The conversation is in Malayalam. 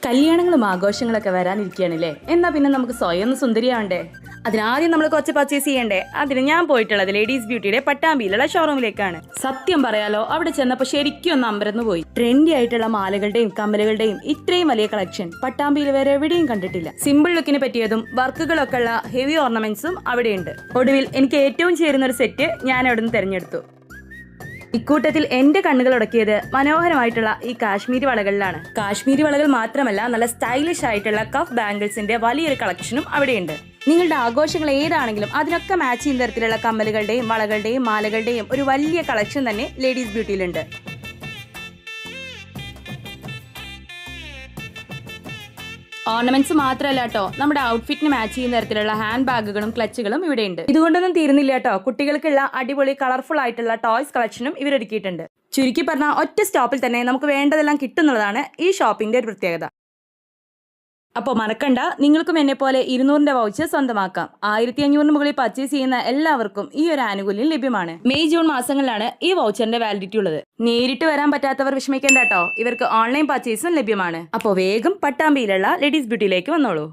കല്യാണങ്ങളും ആഘോഷങ്ങളൊക്കെ വരാനിരിക്കുകയാണല്ലേ. എന്നാ പിന്നെ നമുക്ക് സ്വയം ഒന്ന് സുന്ദരിയാവണ്ടേ? അതിനാദ്യം നമ്മൾ കുറച്ച് പർച്ചേസ് ചെയ്യണ്ടേ. അതിന് ഞാൻ പോയിട്ടുള്ളത് ലേഡീസ് ബ്യൂട്ടിയുടെ പട്ടാമ്പിയിലുള്ള ഷോറൂമിലേക്കാണ്. സത്യം പറയാലോ, അവിടെ ചെന്നപ്പോൾ ശരിക്കും ഒന്ന് അമ്പരന്ന് പോയി. ട്രെൻഡി ആയിട്ടുള്ള മാലകളുടെയും കമ്മലുകളുടെയും ഇത്രയും വലിയ കളക്ഷൻ പട്ടാമ്പിയിൽ വേറെ എവിടെയും കണ്ടിട്ടില്ല. സിമ്പിൾ ലുക്കിന് പറ്റിയതും വർക്കുകളൊക്കെ ഉള്ള ഹെവി ഓർണമെന്റ്സും അവിടെയുണ്ട്. ഒടുവിൽ എനിക്ക് ഏറ്റവും ചേരുന്ന ഒരു സെറ്റ് ഞാൻ അവിടെ നിന്ന് തെരഞ്ഞെടുത്തു. ഇക്കൂട്ടത്തിൽ എന്റെ കണ്ണുകൾ ഉടക്കിയത് മനോഹരമായിട്ടുള്ള ഈ കാശ്മീരി വളകളിലാണ്. കാശ്മീരി വളകൾ മാത്രമല്ല, നല്ല സ്റ്റൈലിഷ് ആയിട്ടുള്ള കഫ് ബാംഗിൾസിന്റെ വലിയൊരു കളക്ഷനും അവിടെയുണ്ട്. നിങ്ങളുടെ ആഘോഷങ്ങൾ ഏതാണെങ്കിലും അതിനൊക്കെ മാച്ച് ചെയ്യുന്ന തരത്തിലുള്ള കമ്മലുകളുടെയും വളകളുടെയും മാലകളുടെയും ഒരു വലിയ കളക്ഷൻ തന്നെ ലേഡീസ് ബ്യൂട്ടിയിലുണ്ട്. ഓർണമെന്റ്സ് മാത്രമല്ല കേട്ടോ, നമ്മുടെ ഔട്ട്ഫിറ്റിന് മാച്ച് ചെയ്യുന്ന തരത്തിലുള്ള ഹാൻഡ് ബാഗുകളും ക്ലച്ചുകളും ഇവിടെയുണ്ട്. ഇതുകൊണ്ടൊന്നും തീരുന്നില്ല കേട്ടോ, കുട്ടികൾക്കുള്ള അടിപൊളി കളർഫുൾ ആയിട്ടുള്ള ടോയ്സ് കളക്ഷനും ഇവരൊരുക്കിയിട്ടുണ്ട്. ചുരുക്കി പറഞ്ഞാൽ ഒറ്റ സ്റ്റോപ്പിൽ തന്നെ നമുക്ക് വേണ്ടതെല്ലാം കിട്ടുന്നതാണ് ഈ ഷോപ്പിന്റെ ഒരു പ്രത്യേകത. അപ്പോൾ മറക്കണ്ട, നിങ്ങൾക്കും എന്നെ പോലെ 200 വൗച്ചർ സ്വന്തമാക്കാം. 1500 മുകളിൽ പർച്ചേസ് ചെയ്യുന്ന എല്ലാവർക്കും ഈ ഒരു ആനുകൂല്യം ലഭ്യമാണ്. മെയ് ജൂൺ മാസങ്ങളിലാണ് ഈ വൗച്ചറിന്റെ വാലിഡിറ്റി ഉള്ളത്. നേരിട്ട് വരാൻ പറ്റാത്തവർ വിഷമിക്കേണ്ട കേട്ടോ, ഇവർക്ക് ഓൺലൈൻ പർച്ചേസും ലഭ്യമാണ്. അപ്പോൾ വേഗം പട്ടാമ്പിയിലുള്ള ലേഡീസ് ബ്യൂട്ടിയിലേക്ക് വന്നോളൂ.